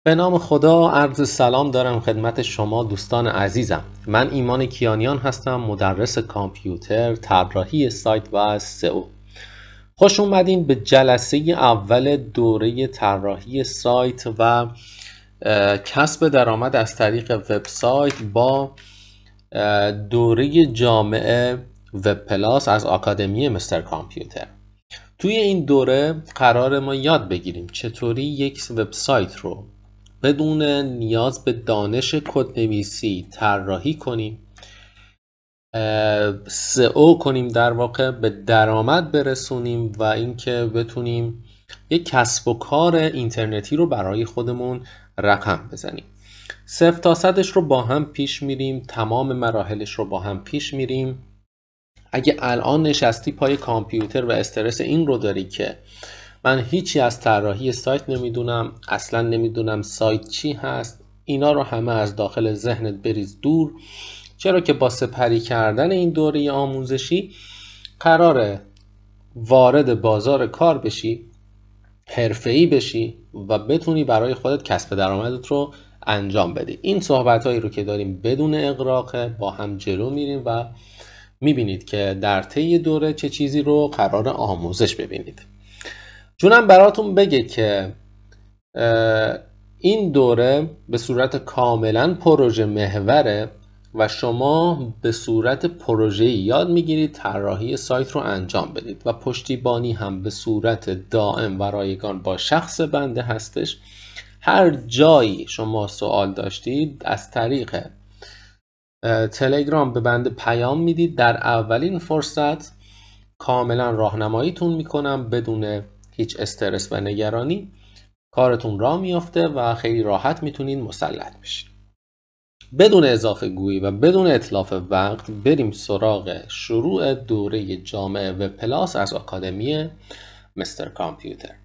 به نام خدا عرض سلام دارم خدمت شما دوستان عزیزم. من ایمان کیانیان هستم، مدرس کامپیوتر، طراحی سایت و سئو. خوش اومدین به جلسه اول دوره طراحی سایت و کسب درآمد از طریق وبسایت با دوره جامع وب پلاس از آکادمی مستر کامپیوتر. توی این دوره قرار ما یاد بگیریم چطوری یک وبسایت رو بدون نیاز به دانش کدنویسی طراحی کنیم، سئو کنیم، در واقع به درآمد برسونیم و اینکه بتونیم یک کسب و کار اینترنتی رو برای خودمون رقم بزنیم. 0 تا 100 رو با هم پیش میریم، تمام مراحلش رو با هم پیش میریم. اگه الان نشستی پای کامپیوتر و استرس این رو داری که من هیچی از طراحی سایت نمیدونم، اصلا نمیدونم سایت چی هست، اینا رو همه از داخل ذهنت بریز دور، چرا که با سپری کردن این دوره آموزشی قراره وارد بازار کار بشی، حرفه‌ای بشی و بتونی برای خودت کسب درآمدت رو انجام بدی. این صحبتایی رو که داریم بدون اغراق با هم جلو میریم و میبینید که در طی دوره چه چیزی رو قرار آموزش ببینید. جونم براتون بگه که این دوره به صورت کاملا پروژه محوره و شما به صورت پروژه‌ای یاد میگیرید طراحی سایت رو انجام بدید و پشتیبانی هم به صورت دائم و رایگان با شخص بنده هستش. هر جایی شما سوال داشتید از طریق تلگرام به بنده پیام میدید، در اولین فرصت کاملا راهنماییتون میکنم بدون هیچ استرس و نگرانی. کارتون راه میافته و خیلی راحت میتونید مسلط بشید. بدون اضافه گویی و بدون اتلاف وقت بریم سراغ شروع دوره جامع وب پلاس از آکادمی مستر کامپیوتر.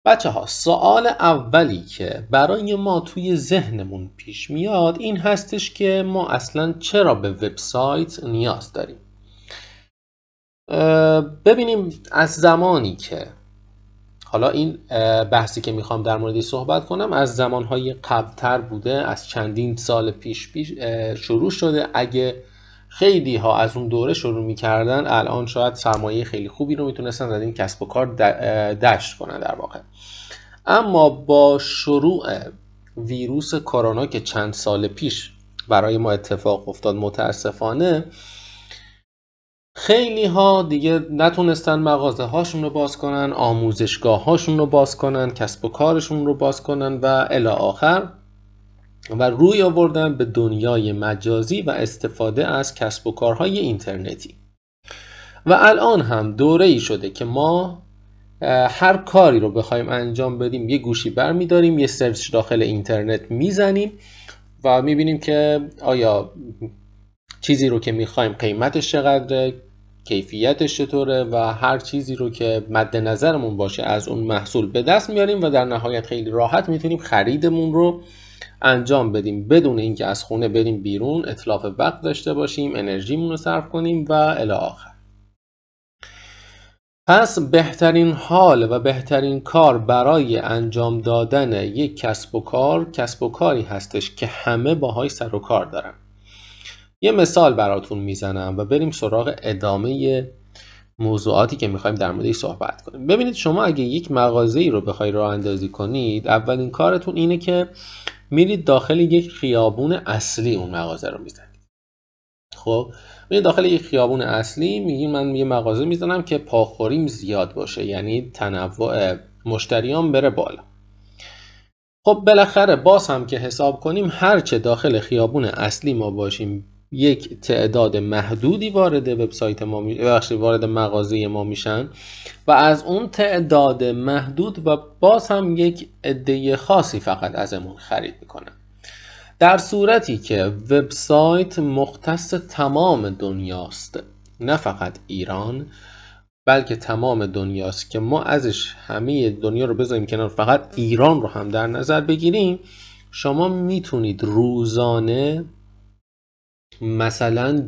بچه ها، سوال اولی که برای ما توی ذهنمون پیش میاد این هستش که ما اصلا چرا به وبسایت نیاز داریم. ببینیم از زمانی که حالا این بحثی که میخوام در موردی صحبت کنم از زمانهای قبلتر بوده، از چندین سال پیش شروع شده. اگه خیلی ها از اون دوره شروع میکردن الان شاید سرمایه خیلی خوبی رو میتونستن از این کسب و کار دشت کنن در واقع. اما با شروع ویروس کرونا که چند سال پیش برای ما اتفاق افتاد متاسفانه، خیلی ها دیگه نتونستن مغازه هاشون رو باز کنن، آموزشگاه هاشون رو باز کنن، کسب و کارشون رو باز کنن و الی آخر و روی آوردن به دنیای مجازی و استفاده از کسب و کارهای اینترنتی. و الان هم دوره‌ای شده که ما هر کاری رو بخوایم انجام بدیم یه گوشی برمی‌داریم، یه سرچ داخل اینترنت میزنیم و میبینیم که آیا چیزی رو که میخوایم قیمتش چقدره، کیفیتش چطوره و هر چیزی رو که مد نظرمون باشه از اون محصول به دست میاریم و در نهایت خیلی راحت میتونیم خریدمون رو انجام بدیم بدون اینکه از خونه بریم بیرون، اتلاف وقت داشته باشیم، انرژیمون رو صرف کنیم و الی آخر. پس بهترین حال و بهترین کار برای انجام دادن یک کسب و کاری هستش که همه باهاش سر و کار دارن. یه مثال براتون میزنم و بریم سراغ ادامه موضوعاتی که میخوایم در موردش صحبت کنیم. ببینید شما اگه یک مغازه‌ای رو بخوای راه اندازی کنید، اولین کارتون اینه که میرید داخل یک خیابون اصلی اون مغازه رو میزنید. خب میرید داخل یک خیابون اصلی میگین من یه مغازه میزنم که پاخوریم زیاد باشه، یعنی تنوع مشتریان بره بالا. خب بالاخره باز هم که حساب کنیم هرچه داخل خیابون اصلی ما باشیم یک تعداد محدودی وارد وبسایت ما وارد مغازه ما میشن و از اون تعداد محدود و باز هم یک عده خاصی فقط ازمون خرید میکنن. در صورتی که وبسایت مختص تمام دنیاست، نه فقط ایران بلکه تمام دنیاست که ما ازش همه دنیا رو بذاریم کنار، فقط ایران رو هم در نظر بگیریم، شما میتونید روزانه مثلا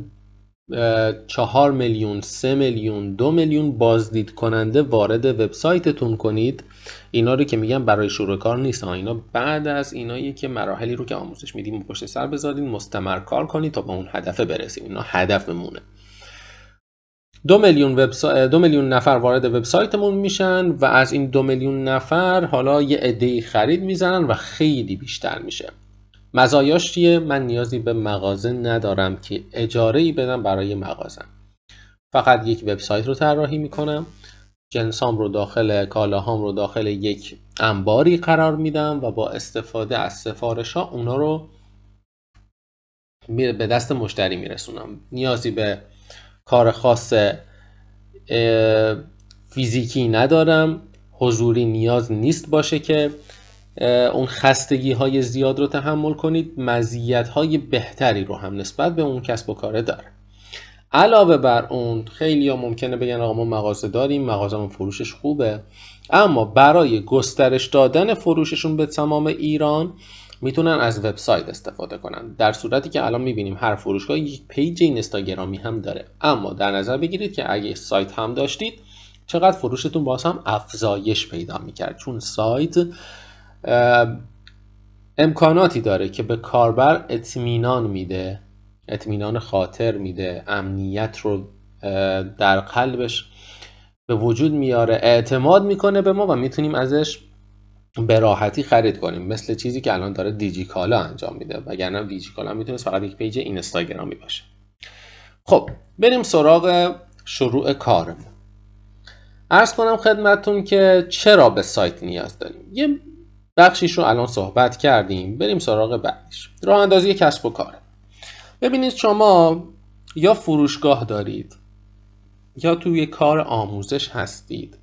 4 میلیون، 3 میلیون، 2 میلیون بازدید کننده وارد وبسایتتون کنید. اینا رو که میگم برای شروع کار نیست، اینا بعد از اینایی که مراحلی رو که آموزش میدیم پشت سر بذارید، مستمر کار کنید تا به اون هدف برسید. اینا هدفمونه. 2 میلیون نفر وارد وبسایتمون میشن و از این 2 میلیون نفر حالا یه عده‌ای خرید میزنن و خیلی بیشتر میشه. مزایاش چیه؟ من نیازی به مغازه ندارم که اجاره‌ای بدم برای مغازم. فقط یک وبسایت رو طراحی میکنم، جنسام رو داخل، کالاهام رو داخل یک انباری قرار میدم و با استفاده از سفارش‌ها اونا رو به دست مشتری میرسونم. نیازی به کار خاص فیزیکی ندارم، حضوری نیاز نیست باشه که اون خستگی های زیاد رو تحمل کنید. مزیت های بهتری رو هم نسبت به اون کسب و کار داره. علاوه بر اون خیلی ها ممکنه بگن آقا ما مغازه داریم، مغازمون فروشش خوبه، اما برای گسترش دادن فروششون به تمام ایران میتونن از وبسایت استفاده کنن، در صورتی که الان میبینیم هر فروشگاه یک پیج اینستاگرامی هم داره. اما در نظر بگیرید که اگه سایت هم داشتید چقدر فروشتون باز هم افزایش پیدا میکرد، چون سایت امکاناتی داره که به کاربر اطمینان میده، اطمینان خاطر میده، امنیت رو در قلبش به وجود میاره، اعتماد میکنه به ما و میتونیم ازش به راحتی خرید کنیم، مثل چیزی که الان داره دیجیکالا انجام میده، وگرنه دیجیکالا میتونست فقط یک پیج اینستاگرامی باشه. خب بریم سراغ شروع کارمون. عرض کنم خدمتتون که چرا به سایت نیاز داریم. یه بخشیش رو الان صحبت کردیم، بریم سراغ بعدیش. راه اندازی کسب و کار. ببینید شما یا فروشگاه دارید، یا توی کار آموزش هستید،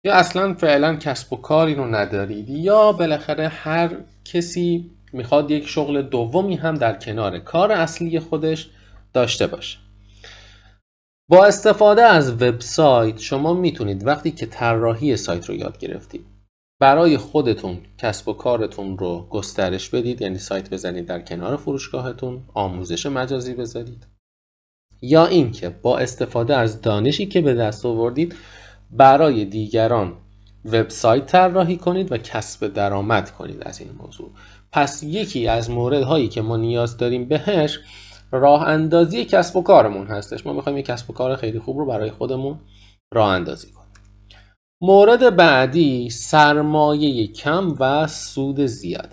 یا اصلا فعلا کسب و کاری رو ندارید، یا بالاخره هر کسی میخواد یک شغل دومی هم در کنار کار اصلی خودش داشته باشه. با استفاده از وبسایت شما میتونید وقتی که طراحی سایت رو یاد گرفتید برای خودتون کسب و کارتون رو گسترش بدید، یعنی سایت بزنید در کنار فروشگاهتون، آموزش مجازی بذارید، یا اینکه با استفاده از دانشی که به دست آوردید برای دیگران وبسایت طراحی کنید و کسب درآمد کنید از این موضوع. پس یکی از موردهایی که ما نیاز داریم بهش راه اندازی کسب و کارمون هستش. ما میخوایم یک کسب و کار خیلی خوب رو برای خودمون راه اندازی کنیم. مورد بعدی سرمایه کم و سود زیاد.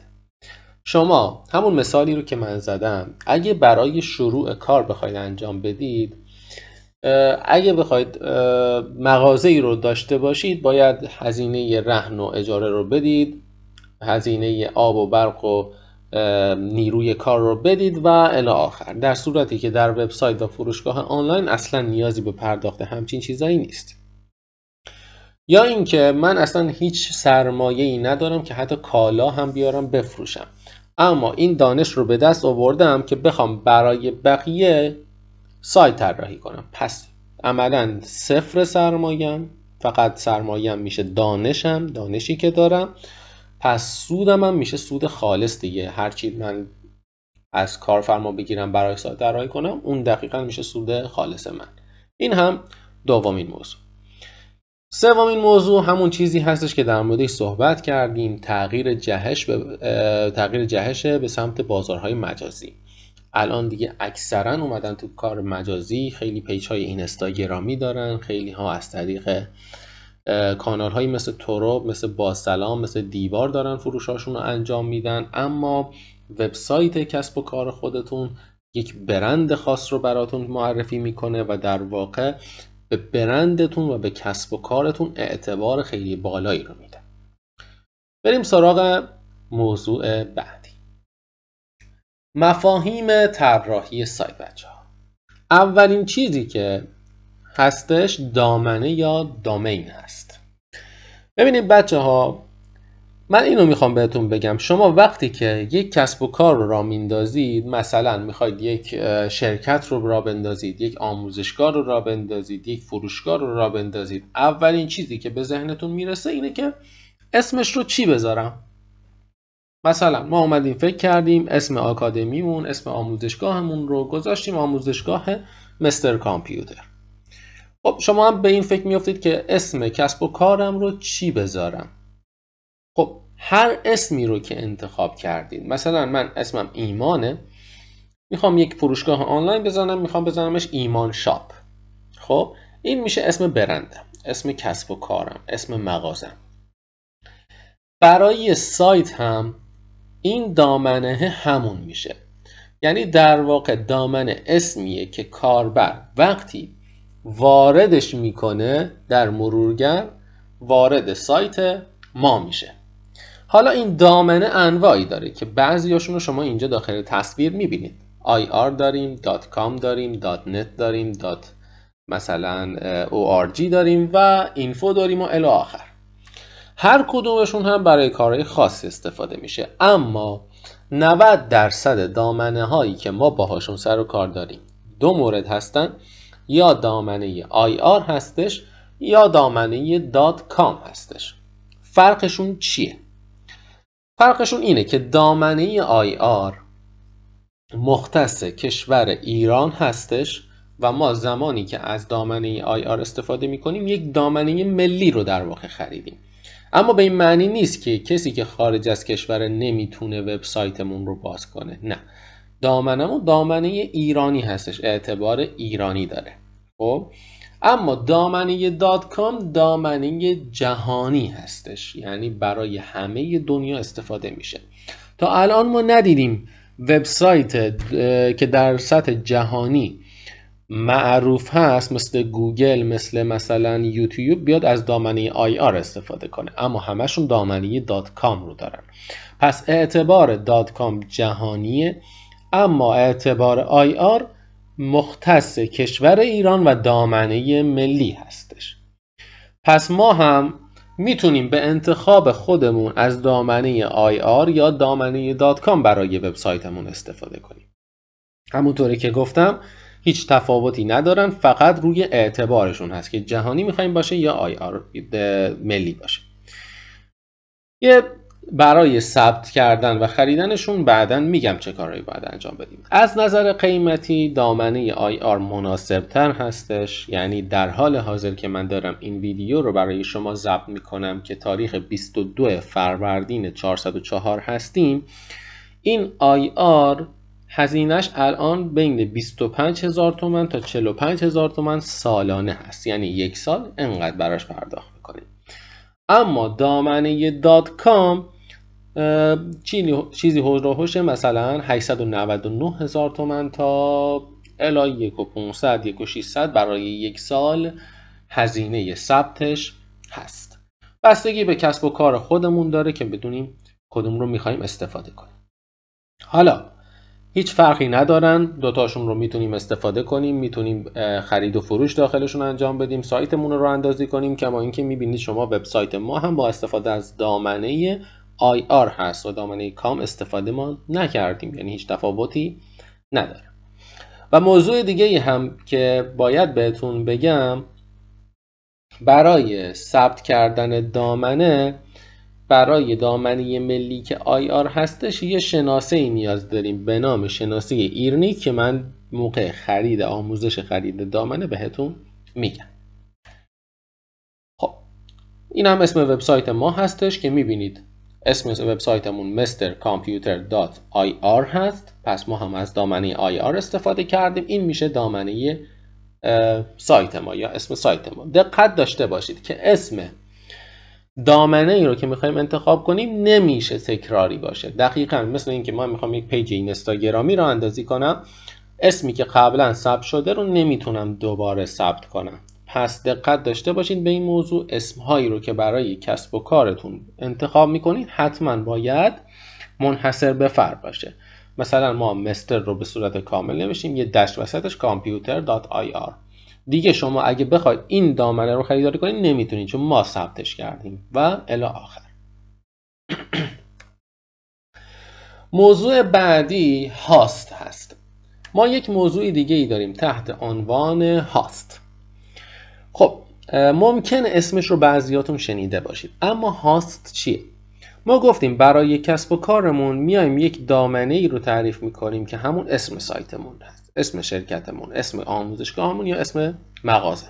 شما همون مثالی رو که من زدم اگه برای شروع کار بخواید انجام بدید، اگه بخواید مغازه‌ای رو داشته باشید باید هزینه رهن و اجاره رو بدید، هزینه آب و برق و نیروی کار رو بدید و الی آخر. در صورتی که در وبسایت و فروشگاه آنلاین اصلا نیازی به پرداخت همچین چیزایی نیست. یا اینکه من اصلا هیچ سرمایه‌ای ندارم که حتی کالا هم بیارم بفروشم، اما این دانش رو به دست آوردم که بخوام برای بقیه سایت طراحی کنم. پس عملا صفر سرمایه‌ام، فقط سرمایه‌ام میشه دانشی که دارم. پس سودم هم میشه سود خالص دیگه. هرچی من از کارفرما بگیرم برای سایت طراحی کنم اون دقیقاً میشه سود خالص من. این هم دومین موضوع. سومین موضوع همون چیزی هستش که در موردش صحبت کردیم، تغییر جهش به سمت بازارهای مجازی. الان دیگه اکثرا اومدن تو کار مجازی، خیلی پیج های اینستاگرامی دارن، خیلی ها از طریق کانال هایی مثل تورو، مثل باسلام، مثل دیوار دارن فروشاشون رو انجام میدن. اما وبسایت کسب و کار خودتون یک برند خاص رو براتون معرفی میکنه و در واقع به برندتون و به کسب و کارتون اعتبار خیلی بالایی رو میده. بریم سراغ موضوع بعدی. مفاهیم طراحی سایت بچه‌ها. اولین چیزی که هستش دامنه یا دامین هست. ببینید بچه‌ها، من اینو میخوام بهتون بگم، شما وقتی که یک کسب و کار رو راه میندازید، مثلا میخواید یک شرکت رو راه بندازید، یک آموزشگاه رو راه بندازید، یک فروشگاه رو راه بندازید، اولین چیزی که به ذهنتون میرسه اینه که اسمش رو چی بذارم. مثلا ما اومدیم فکر کردیم اسم آکادمیمون، اسم آموزشگاهمون رو گذاشتیم آموزشگاه مستر کامپیوتر. خب شما هم به این فکر میافتید که اسم کسب و کارم رو چی بذارم؟ خب هر اسمی رو که انتخاب کردید، مثلا من اسمم ایمانه، میخوام یک فروشگاه آنلاین بزنم، میخوام بزنمش ایمان شاپ. خب این میشه اسم برندم، اسم کسب و کارم، اسم مغازم. برای سایت هم این دامنه همون میشه، یعنی در واقع دامنه اسمیه که کاربر وقتی واردش میکنه در مرورگر وارد سایت ما میشه. حالا این دامنه انواعی داره که بعضیاشون رو شما اینجا داخل تصویر میبینید. .ir داریم، .com داریم، .net داریم، مثلا .org داریم و info داریم و الی آخر. هر کدومشون هم برای کارهای خاصی استفاده میشه، اما 90% دامنه هایی که ما باهاشون سر و کار داریم دو مورد هستن، یا دامنه .ir هستش یا دامنه .com هستش. فرقشون چیه؟ فرقشون اینه که دامنه .ir مختص کشور ایران هستش و ما زمانی که از دامنه .ir استفاده میکنیم یک دامنه ملی رو در واقع خریدیم. اما به این معنی نیست که کسی که خارج از کشور نمیتونه وبسایتمون رو باز کنه. نه، دامنمون دامنه ایرانی هستش، اعتبار ایرانی داره. خب اما دامنه .com دامنه جهانی هستش، یعنی برای همه دنیا استفاده میشه. تا الان ما ندیدیم وبسایت که در سطح جهانی معروف هست مثل گوگل، مثلا یوتیوب بیاد از دامنه .ir استفاده کنه، اما همشون دامنه .com رو دارن. پس اعتبار .com جهانیه، اما اعتبار .ir مختص کشور ایران و دامنه ملی هستش. پس ما هم میتونیم به انتخاب خودمون از دامنه .ir یا دامنه .com برای وبسایتمون استفاده کنیم. همونطوری که گفتم هیچ تفاوتی ندارن، فقط روی اعتبارشون هست که جهانی میخوایم باشه یا .ir ملی باشه. یه برای ثبت کردن و خریدنشون بعداً میگم چه کارهایی باید انجام بدیم. از نظر قیمتی دامنه .ir مناسب تر هستش، یعنی در حال حاضر که من دارم این ویدیو رو برای شما ضبط میکنم که تاریخ 22 فروردین 404 هستیم، این .ir هزینهش الان بین 25,000 تومان تا 45,000 تومان سالانه هست، یعنی یک سال انقدر براش پرداخت میکنیم. اما دامنه .com چیزی هوش مثلا 899,000 تومان تا الی 1,500 1,600 برای یک سال هزینه ثبتش هست. بستگی به کسب و کار خودمون داره که بدونیم کدوم رو میخوایم استفاده کنیم. حالا هیچ فرقی ندارن، دوتاشون رو میتونیم استفاده کنیم، میتونیم خرید و فروش داخلشون انجام بدیم، سایتمون رو اندازی کنیم. کما اینکه میبینید شما وبسایت ما هم با استفاده از دامنه .ir هست و دامنه .com استفاده ما نکردیم، یعنی هیچ تفاوتی نداره. و موضوع دیگه هم که باید بهتون بگم، برای ثبت کردن دامنه برای دامنه ملی که .ir هستش یه شناسه‌ای نیاز داریم به نام شناسه ایرنی که من موقع خرید آموزش خرید دامنه بهتون میگم. خب این هم اسم وبسایت ما هستش که میبینید اسم وبسایتمون mrcomputer.ir هست. پس ما هم از دامنه .ir استفاده کردیم. این میشه دامنه سایت ما یا اسم سایت ما. دقت داشته باشید که اسم دامنه ای رو که میخوایم انتخاب کنیم نمیشه تکراری باشه. دقیقاً مثل اینکه من میخوام یک پیج اینستاگرامی رو اندازی کنم، اسمی که قبلا ثبت شده رو نمیتونم دوباره ثبت کنم. پس دقت داشته باشید به این موضوع. اسمهایی رو که برای کسب و کارتون انتخاب میکنید حتما باید منحصر به فرد باشه. مثلا ما مستر رو به صورت کامل نوشتیم، یه دشت وسطش computer.ir. دیگه شما اگه بخواید این دامنه رو خریداری کنید نمیتونید، چون ما ثبتش کردیم و الی آخر. موضوع بعدی هاست هست. ما یک موضوع دیگه ای داریم تحت عنوان هاست. خب ممکن اسمش رو بعضیاتون شنیده باشید، اما هاست چیه؟ ما گفتیم برای کسب و کارمون میایم یک دامنه ای رو تعریف میکنیم که همون اسم سایتمون هست. اسم شرکتمون، اسم آموزشگاهمون یا اسم مغازه.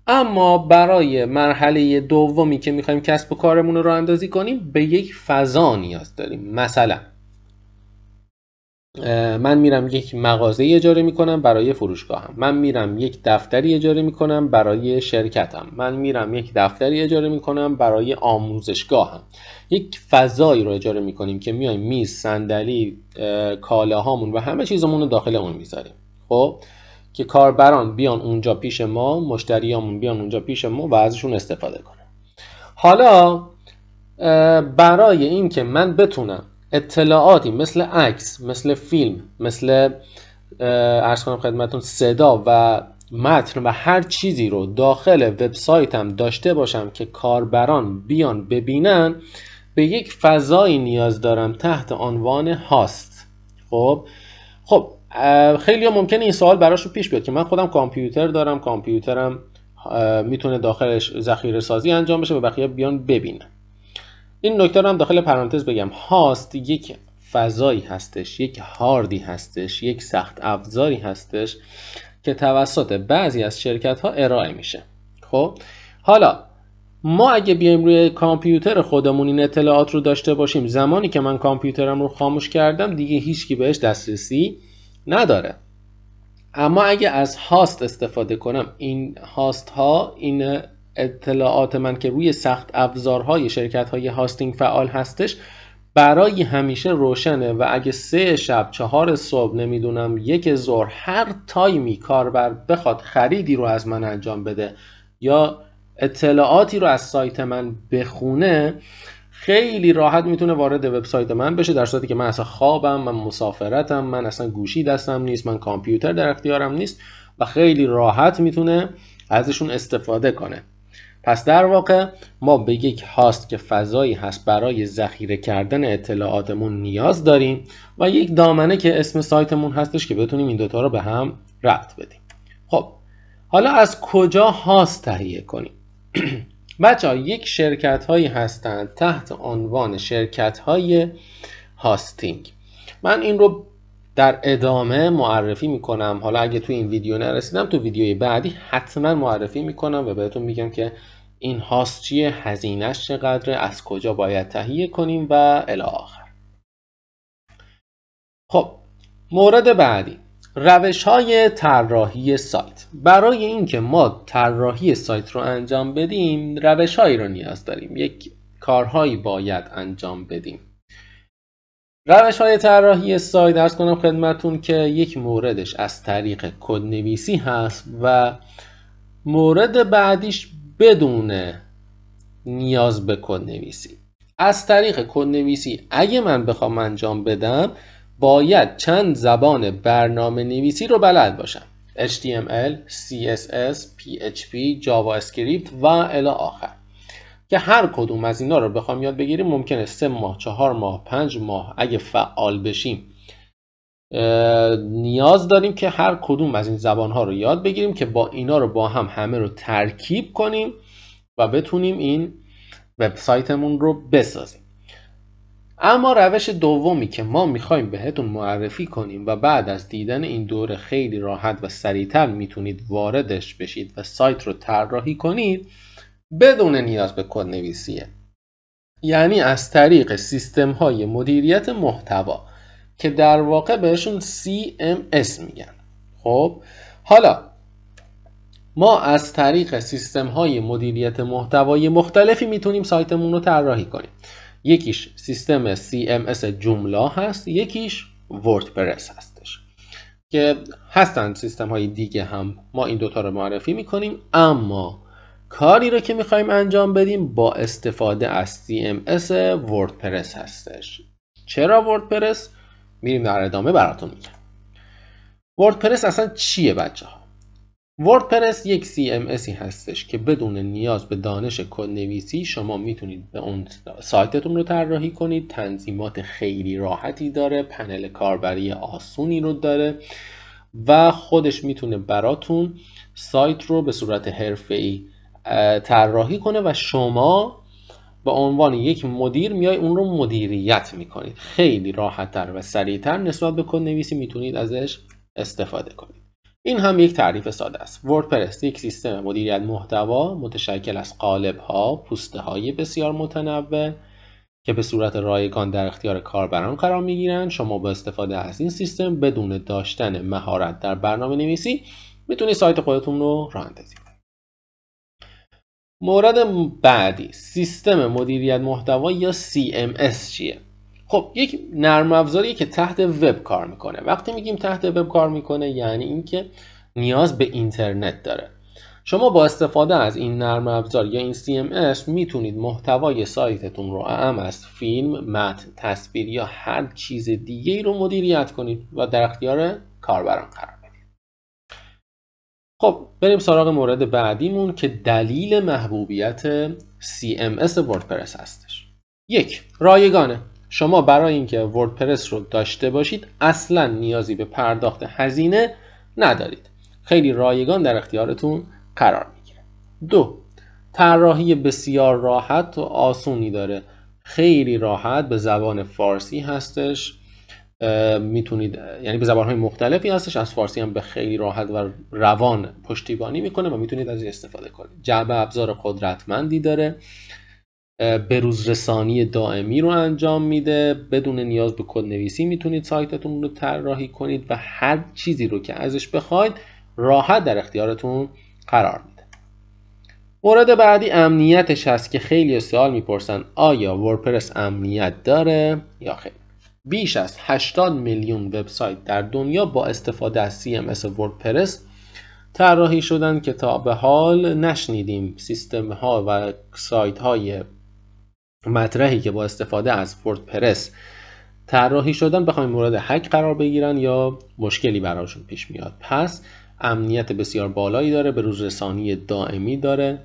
اما برای مرحله دومی که میخوایم کسب و کارمون رو راه اندازی کنیم به یک فضا نیاز داریم. مثلا من میرم یک مغازه اجاره میکنم برای فروشگاهم، من میرم یک دفتری اجاره میکنم برای شرکتم، من میرم یک دفتری اجاره میکنم برای آموزشگاهم. یک فضایی رو اجاره میکنیم که میایم میز، صندلی، کالاهامون و همه چیزمون رو داخل اون میذاریم. خب که کاربران بیان اونجا پیش ما، مشتریامون بیان اونجا پیش ما و ازشون استفاده کنن. حالا برای این که من بتونم اطلاعاتی مثل عکس، مثل فیلم، مثل عرض کنم خدمتتون صدا و متن و هر چیزی رو داخل وبسایتم داشته باشم که کاربران بیان ببینن، به یک فضایی نیاز دارم تحت عنوان هاست. خب خیلی ممکنه این سوال براشون پیش بیاد که من خودم کامپیوتر دارم، کامپیوترم میتونه داخلش ذخیره سازی انجام بشه و بقیه بیان ببینن. این نکته رو هم داخل پرانتز بگم، هاست یک فضایی هستش، یک هاردی هستش، یک سخت افزاری هستش که توسط بعضی از شرکت ها ارائه میشه. خب حالا ما اگه بیایم روی کامپیوتر خودمون این اطلاعات رو داشته باشیم، زمانی که من کامپیوترم رو خاموش کردم دیگه هیچکی بهش دسترسی نداره. اما اگه از هاست استفاده کنم، این هاست ها، این اطلاعات من که روی سخت افزارهای شرکت های هاستینگ فعال هستش برای همیشه روشنه و اگه 3 شب 4 صبح نمیدونم 1 ظهر هر تایمی کاربر بخواد خریدی رو از من انجام بده یا اطلاعاتی رو از سایت من بخونه، خیلی راحت میتونه وارد وبسایت من بشه، در صورتی که من اصلا خوابم، من مسافرتم، من اصلا گوشی دستم نیست، من کامپیوتر در اختیارم نیست و خیلی راحت میتونه ازشون استفاده کنه. پس در واقع ما به یک هاست که فضایی هست برای ذخیره کردن اطلاعاتمون نیاز داریم و یک دامنه که اسم سایتمون هستش که بتونیم این دوتا رو به هم ربط بدیم. خب حالا از کجا هاست تهیه کنیم؟ بچه‌ها یک شرکت هایی هستند تحت عنوان شرکت های هاستینگ. من این رو در ادامه معرفی میکنم. حالا اگه تو این ویدیو نرسیدم تو ویدیوی بعدی حتما معرفی میکنم و بهتون میگم که این هاست چیه، هزینه‌اش چقدره، از کجا باید تهیه کنیم و الی آخر. خب مورد بعدی، روش‌های طراحی سایت. برای اینکه ما طراحی سایت رو انجام بدیم روش‌هایی رو نیاز داریم، یک کارهایی باید انجام بدیم. روش‌های طراحی سایت عرض کنم خدمتون که یک موردش از طریق کدنویسی هست و مورد بعدیش بدون نیاز به کدنویسی. از طریق کدنویسی اگه من بخوام انجام بدم باید چند زبان برنامه نویسی رو بلد باشم: HTML، CSS، PHP، JavaScript و الی آخر، که هر کدوم از اینا رو بخوام یاد بگیریم ممکنه 3 ماه، 4 ماه، 5 ماه اگه فعال بشیم نیاز داریم که هر کدوم از این زبان‌ها رو یاد بگیریم که با اینا رو با هم همه رو ترکیب کنیم و بتونیم این وبسایتمون رو بسازیم. اما روش دومی که ما میخوایم بهتون معرفی کنیم و بعد از دیدن این دوره خیلی راحت و سریعتر میتونید واردش بشید و سایت رو طراحی کنید بدون نیاز به کدنویسیه. یعنی از طریق سیستم های مدیریت محتوا که در واقع بهشون CMS میگن. خب حالا ما از طریق سیستم های مدیریت محتوای مختلفی میتونیم سایتمون رو طراحی کنیم. یکیش سیستم CMS جوملا هست، یکیش وردپرس هستش که هستن سیستم های دیگه هم، ما این دوتا رو معرفی میکنیم. اما کاری رو که میخوایم انجام بدیم با استفاده از CMS وردپرس هستش. چرا وردپرس؟ میریم در ادامه براتون میگم. وردپرس اصلا چیه بچه ها؟ وردپرس یک CMSی هستش که بدون نیاز به دانش کدنویسی شما میتونید به اون سایتتون رو طراحی کنید. تنظیمات خیلی راحتی داره، پنل کاربری آسونی رو داره و خودش میتونه براتون سایت رو به صورت حرفه‌ای طراحی کنه و شما به عنوان یک مدیر میای اون رو مدیریت میکنید. خیلی راحت‌تر و سریعتر نسبت به کدنویسی میتونید ازش استفاده کنید. این هم یک تعریف ساده است. وردپرس یک سیستم مدیریت محتوا متشکل از قالب‌ها، پوسته‌های بسیار متنوع که به صورت رایگان در اختیار کاربران قرار می‌گیرند. شما با استفاده از این سیستم بدون داشتن مهارت در برنامه‌نویسی میتونید سایت خودتون رو راه اندازی کنید. مورد بعدی سیستم مدیریت محتوا یا CMS چیه؟ خب یک نرم افزاری که تحت وب کار میکنه. وقتی میگیم تحت وب کار میکنه یعنی اینکه نیاز به اینترنت داره. شما با استفاده از این نرم افزار یا این CMS میتونید محتوای سایتتون رو اعم از فیلم، متن، تصویر یا هر چیز دیگه‌ای رو مدیریت کنید و در اختیار کاربران قرار بدید. خب بریم سراغ مورد بعدیمون که دلیل محبوبیت CMS وردپرس هستش. 1. رایگانه. شما برای اینکه وردپرس رو داشته باشید اصلا نیازی به پرداخت هزینه ندارید. خیلی رایگان در اختیارتون قرار میگیره. 2. طراحی بسیار راحت و آسونی داره. خیلی راحت به زبان فارسی هستش. میتونید یعنی به زبان‌های مختلفی هستش، از فارسی هم به خیلی راحت و روان پشتیبانی میکنه و میتونید از این استفاده کنید. جعبه ابزار قدرتمندی داره. بروز رسانی دائمی رو انجام میده. بدون نیاز به کدنویسی میتونید سایتتون رو طراحی کنید و هر چیزی رو که ازش بخواید راحت در اختیارتون قرار میده. مورد بعدی امنیتش هست که خیلی سوال میپرسن آیا وردپرس امنیت داره یا خیر. بیش از 80 میلیون وبسایت در دنیا با استفاده از CMS وردپرس طراحی شدن که تا به حال نشنیدیم سیستم ها و سایت های مطرحی که با استفاده از وردپرس طراحی شدن بخوایم مورد هک قرار بگیرن یا مشکلی براشون پیش میاد. پس امنیت بسیار بالایی داره، به روز رسانی دائمی داره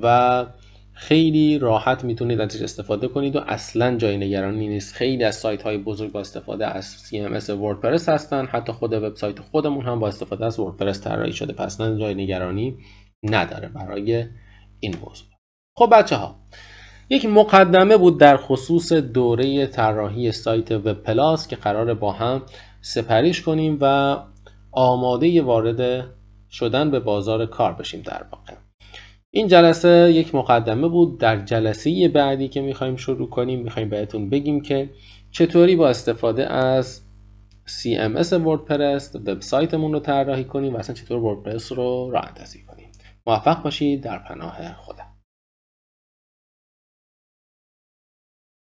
و خیلی راحت میتونید ازش استفاده کنید و اصلا جای نگرانی نیست. خیلی از سایت های بزرگ با استفاده از CMS وردپرس هستن، حتی خود وبسایت خودمون هم با استفاده از وردپرس طراحی شده، پس اصلا جای نگرانی نداره برای این موضوع. خب بچه ها، یک مقدمه بود در خصوص دوره طراحی سایت وب پلاس که قراره با هم سپریش کنیم و آماده وارد شدن به بازار کار بشیم. در واقع این جلسه یک مقدمه بود. در جلسه بعدی که میخوایم شروع کنیم میخوایم بهتون بگیم که چطوری با استفاده از CMS وردپرس وبسایتمون رو طراحی کنیم و اصلا چطور وردپرس رو راه اندازی کنیم. موفق باشید در پناه خدا.